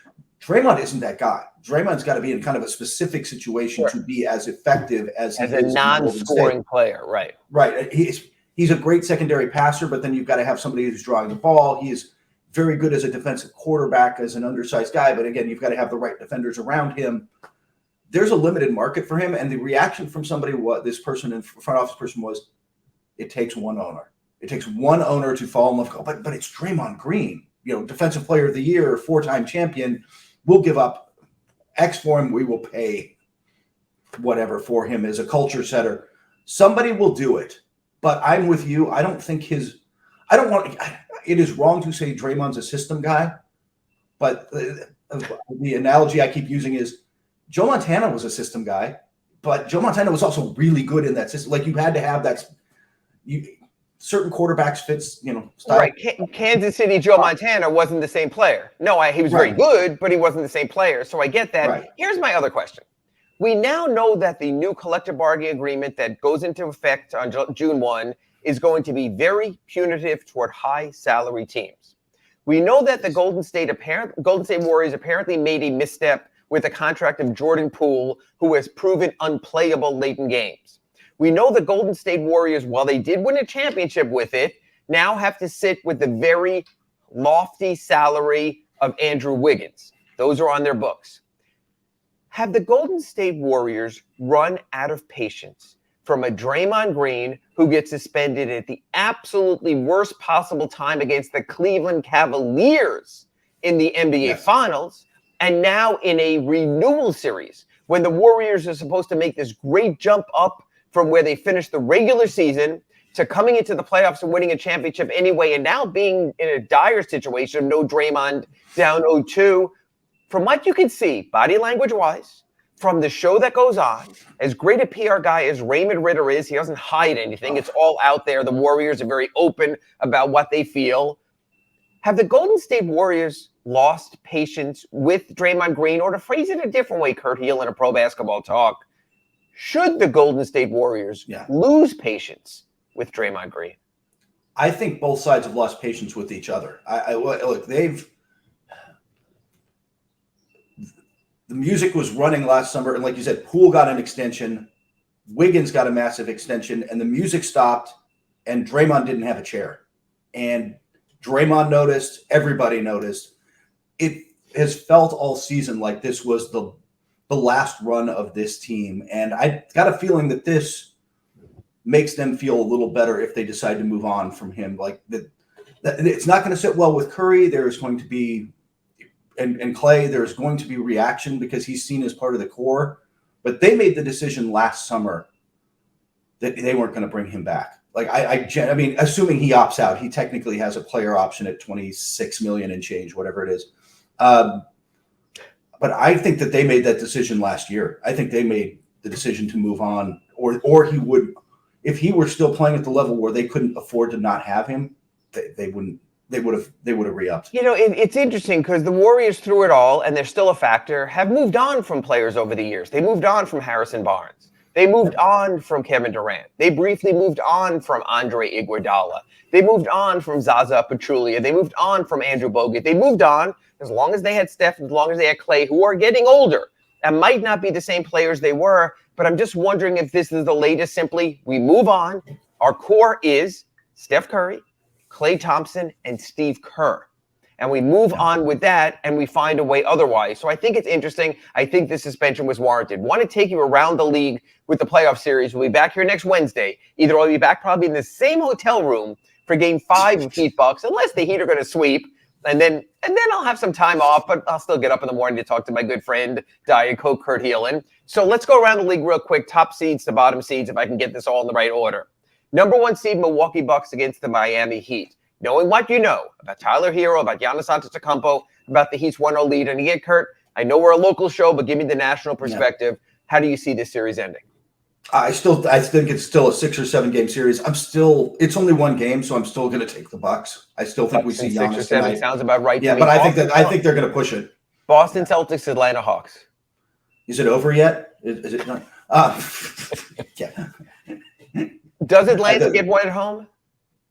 Draymond isn't that guy. Draymond's got to be in kind of a specific situation to be as effective as he is a non-scoring player, right? Right. He's a great secondary passer, but then you've got to have somebody who's drawing the ball. He is very good as a defensive quarterback, as an undersized guy, but again, you've got to have the right defenders around him. There's a limited market for him, and the reaction from somebody, what this person in front office person was, it takes one owner. It takes one owner to fall in love. But it's Draymond Green, defensive player of the year, 4-time champion. We'll give up X for him. We will pay whatever for him as a culture setter. Somebody will do it. But I'm with you. I don't think it is wrong to say Draymond's a system guy. But the analogy I keep using is Joe Montana was a system guy, but Joe Montana was also really good in that system. Like, you had to have that. Certain quarterbacks fits, style. Right. Kansas City Joe Montana wasn't the same player. No, he was very good, but he wasn't the same player. So I get that. Right. Here's my other question. We now know that the new collective bargaining agreement that goes into effect on June 1 is going to be very punitive toward high salary teams. We know that the Golden State Warriors apparently made a misstep with the contract of Jordan Poole, who has proven unplayable late in games. We know the Golden State Warriors, while they did win a championship with it, now have to sit with the very lofty salary of Andrew Wiggins. Those are on their books. Have the Golden State Warriors run out of patience from a Draymond Green who gets suspended at the absolutely worst possible time against the Cleveland Cavaliers in the NBA Finals, and now in a renewal series when the Warriors are supposed to make this great jump up from where they finished the regular season to coming into the playoffs and winning a championship anyway, and now being in a dire situation of no Draymond, down 0-2. From what you can see, body language-wise, from the show that goes on, as great a PR guy as Raymond Ritter is, he doesn't hide anything. It's all out there. The Warriors are very open about what they feel. Have the Golden State Warriors lost patience with Draymond Green? Or to phrase it a different way, Kurt Helin in Pro Basketball Talk, should the Golden State Warriors lose patience with Draymond Green? I think both sides have lost patience with each other. Look, the music was running last summer, and like you said, Poole got an extension, Wiggins got a massive extension, and the music stopped, and Draymond didn't have a chair. And Draymond noticed, everybody noticed. It has felt all season like this was the last run of this team, and I got a feeling that this makes them feel a little better if they decide to move on from him. Like that it's not going to sit well with Curry. There's going to be and Clay, there's going to be reaction because he's seen as part of the core. But they made the decision last summer that they weren't going to bring him back. Like I mean, assuming he opts out, he technically has a player option at $26 million and change, whatever it is. But I think that they made that decision last year. I think they made the decision to move on, or he would, if he were still playing at the level where they couldn't afford to not have him, they would have re-upped. You know, it's interesting because the Warriors, through it all, and they're still a factor, have moved on from players over the years. They moved on from Harrison Barnes. They moved on from Kevin Durant. They briefly moved on from Andre Iguodala. They moved on from Zaza Pachulia. They moved on from Andrew Bogut. They moved on as long as they had Steph, as long as they had Clay, who are getting older and might not be the same players they were. But I'm just wondering if this is the latest. Simply, we move on. Our core is Steph Curry, Klay Thompson, and Steve Kerr. And we move on with that, and we find a way otherwise. So I think it's interesting. I think the suspension was warranted. Want to take you around the league with the playoff series. We'll be back here next Wednesday. Either I'll be back probably in the same hotel room for Game 5 of Heat Bucks, unless the Heat are going to sweep. And then I'll have some time off, but I'll still get up in the morning to talk to my good friend, Diet Coke Kurt Helin. So let's go around the league real quick. Top seeds to bottom seeds, if I can get this all in the right order. Number 1 seed, Milwaukee Bucks against the Miami Heat. Knowing what you know about Tyler Herro, about Giannis Antetokounmpo, about the Heat's 1-0 lead. And again, Kurt, I know we're a local show, but give me the national perspective. Yeah. How do you see this series ending? I think it's still a 6 or 7 game series. It's only 1 game, so I'm still going to take the Bucks. I still think we see Giannis 6 or 7 tonight. Sounds about right. Yeah, to me. But I think they're going to push it. Boston Celtics, Atlanta Hawks. Is it over yet? Is it not? Yeah. Does Atlanta get one at home?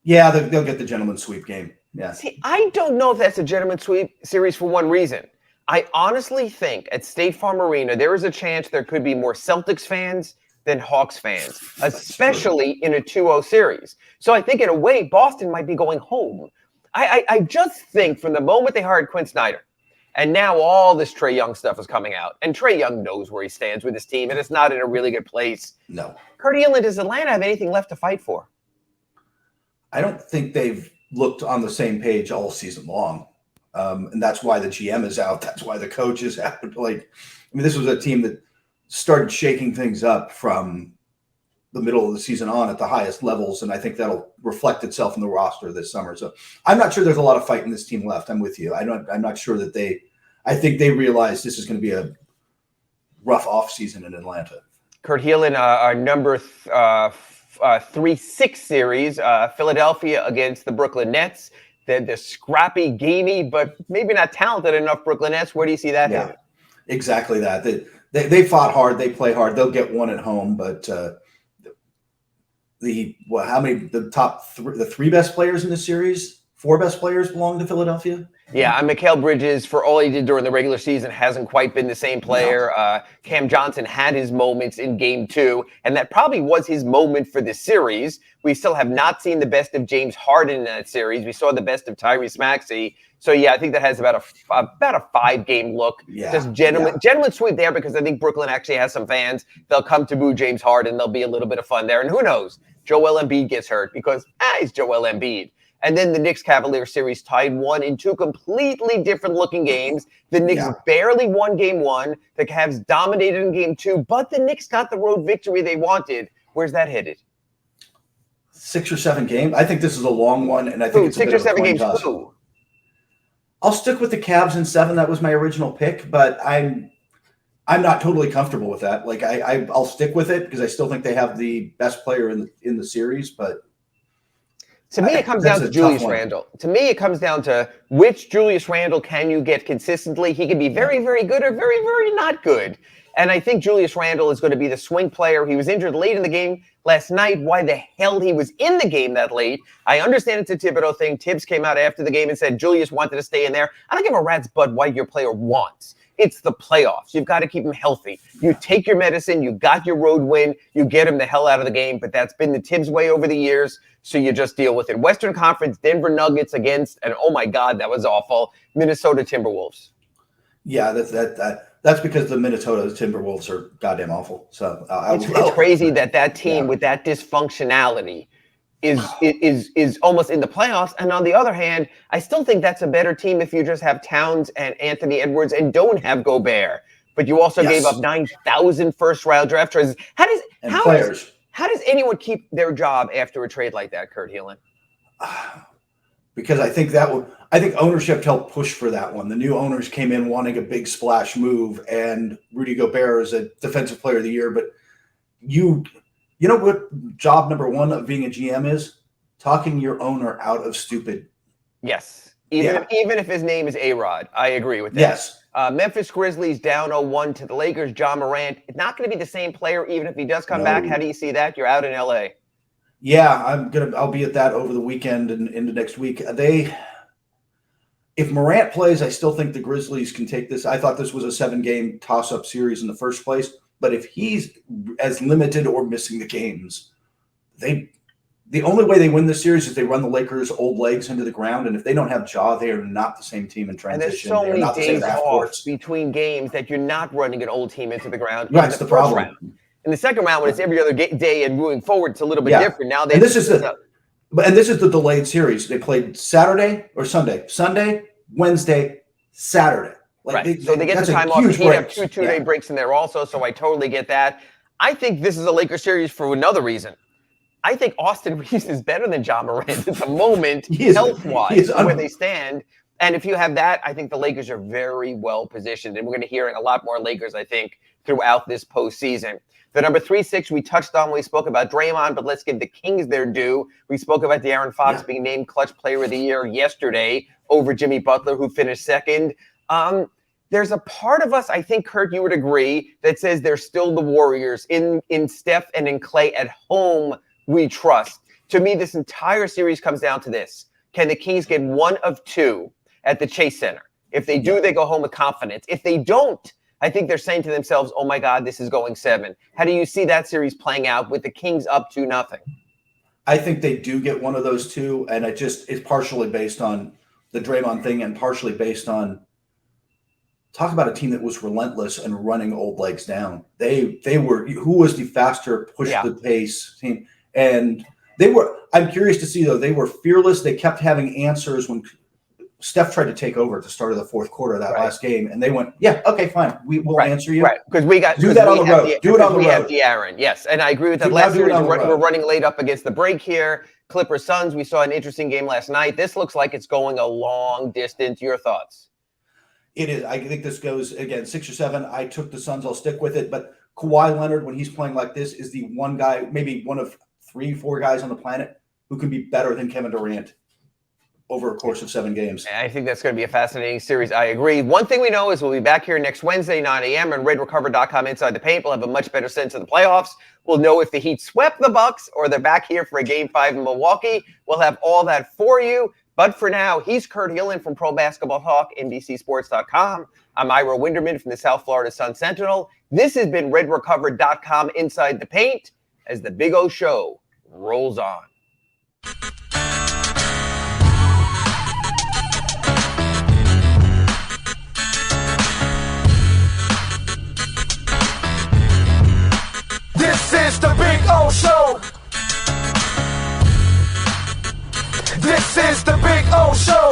Yeah, they'll get the gentleman's sweep game. Yeah. See, I don't know if that's a gentleman's sweep series for one reason. I honestly think at State Farm Arena, there is a chance there could be more Celtics fans than Hawks fans, especially in a 2-0 series. So I think in a way, Boston might be going home. I just think from the moment they hired Quinn Snyder, and now all this Trae Young stuff is coming out, and Trae Young knows where he stands with his team, and it's not in a really good place. No. Kurt Helin, does Atlanta have anything left to fight for? I don't think they've looked on the same page all season long. And that's why the GM is out. That's why the coach is out. This was a team that started shaking things up from the middle of the season on at the highest levels. And I think that'll reflect itself in the roster this summer. So I'm not sure there's a lot of fight in this team left. I'm with you. I'm not sure that I think they realize this is going to be a rough off season in Atlanta. Kurt Helin, our number 3-6 series, Philadelphia against the Brooklyn Nets. The scrappy, gamey, but maybe not talented enough Brooklyn Nets. Where do you see that? Yeah, exactly that. They fought hard. They play hard. They'll get one at home, but the 3 best players in the series four best players belong to Philadelphia. Yeah, Mikal Bridges, for all he did during the regular season, hasn't quite been the same player. No. Cam Johnson had his moments in game 2, and that probably was his moment for the series. We still have not seen the best of James Harden in that series. We saw the best of Tyrese Maxey. So, yeah, I think that has about a 5-game look. Yeah, Just gentleman sweep there, because I think Brooklyn actually has some fans. They'll come to boo James Harden. There'll be a little bit of fun there. And who knows? Joel Embiid gets hurt because, he's Joel Embiid. And then the Knicks-Cavaliers series tied 1 in 2 completely different-looking games. The Knicks barely won game 1. The Cavs dominated in game 2, but the Knicks got the road victory they wanted. Where's that headed? 6 or 7 games. I think this is a long one, and I think it's a 6 bit or 7 games. I'll stick with the Cavs in 7. That was my original pick, but I'm not totally comfortable with that. Like I'll stick with it because I still think they have the best player in the series, but. To me, it comes down to Julius Randle. To me, it comes down to which Julius Randle can you get consistently. He can be very, very good or very, very not good. And I think Julius Randle is going to be the swing player. He was injured late in the game last night. Why the hell he was in the game that late? I understand it's a Thibodeau thing. Tibbs came out after the game and said Julius wanted to stay in there. I don't give a rat's butt what your player wants. It's the playoffs. You've got to keep him healthy. You take your medicine. You got your road win. You get him the hell out of the game. But that's been the Tibbs way over the years. So you just deal with it. Western Conference, Denver Nuggets against, and oh my God, that was awful, Minnesota Timberwolves. Yeah, that's because the Minnesota Timberwolves are goddamn awful. So it's crazy that team with that dysfunctionality is almost in the playoffs. And on the other hand, I still think that's a better team if you just have Towns and Anthony Edwards and don't have Gobert. But you also gave up 9,000 first-round draft choices. How does anyone keep their job after a trade like that, Kurt Helin? Because I think ownership helped push for that one. The new owners came in wanting a big splash move, and Rudy Gobert is a defensive player of the year. But you know what job number 1 of being a GM is? Talking your owner out of stupid. Yes. Even if his name is A-Rod. I agree with that. Yes. Memphis Grizzlies down 0-1 to the Lakers. John Morant, not going to be the same player even if he does come back. How do you see that? You're out in LA. Yeah, I'll be at that over the weekend and into next week. If Morant plays, I still think the Grizzlies can take this. I thought this was a 7-game toss-up series in the first place, but if he's as limited or missing the games, the only way they win this series is they run the Lakers' old legs into the ground, and if they don't have Ja, they are not the same team in transition. And there's so many days off between games that you're not running an old team into the ground. That's the problem. In the second round, when it's every other day and moving forward, it's a little bit different. Now this is the delayed series. They played Saturday or Sunday, Wednesday, Saturday. So they get the time off. They have two-day breaks in there also, so I totally get that. I think this is a Lakers series for another reason. I think Austin Reeves is better than John Morant at the moment, health-wise, where they stand. And if you have that, I think the Lakers are very well positioned. And we're going to hear a lot more Lakers, I think, throughout this postseason. The number 3-6 we touched on when we spoke about Draymond, but let's give the Kings their due. We spoke about De'Aaron Fox being named Clutch Player of the Year yesterday over Jimmy Butler, who finished second. There's a part of us, I think, Kurt, you would agree, that says they're still the Warriors. In Steph and in Clay at home, we trust. To me, this entire series comes down to this. Can the Kings get one of two at the Chase Center? If they do, they go home with confidence. If they don't, I think they're saying to themselves, oh my God, this is going 7. How do you see that series playing out with the Kings up 2-0? I think they do get one of those two, and it's partially based on the Draymond thing and partially based on talk about a team that was relentless and running old legs down. They were who was the faster push the pace team. And I'm curious to see, though, they were fearless. They kept having answers when Steph tried to take over at the start of the fourth quarter of that last game. And they went, okay, fine. We will answer you. Right. Because we got do that on the road. Do it on the road. We have De'Aaron. Yes. And I agree with that. Last series, we're running late up against the break here. Clippers Suns, we saw an interesting game last night. This looks like it's going a long distance. Your thoughts? It is. I think this goes, again, 6 or 7. I took the Suns. I'll stick with it. But Kawhi Leonard, when he's playing like this, is the one guy, maybe one of 3-4 guys on the planet who can be better than Kevin Durant over a course of 7 games. I think that's going to be a fascinating series. I agree. One thing we know is we'll be back here next Wednesday, 9 a.m. on RedRecover.com Inside the Paint. We'll have a much better sense of the playoffs. We'll know if the Heat swept the Bucks or they're back here for a Game 5 in Milwaukee. We'll have all that for you. But for now, he's Kurt Helin from Pro Basketball Talk, NBCSports.com. I'm Ira Winderman from the South Florida Sun-Sentinel. This has been RedRecovered.com Inside the Paint as the Big O Show rolls on. This is the Big O Show. This is the Big O Show.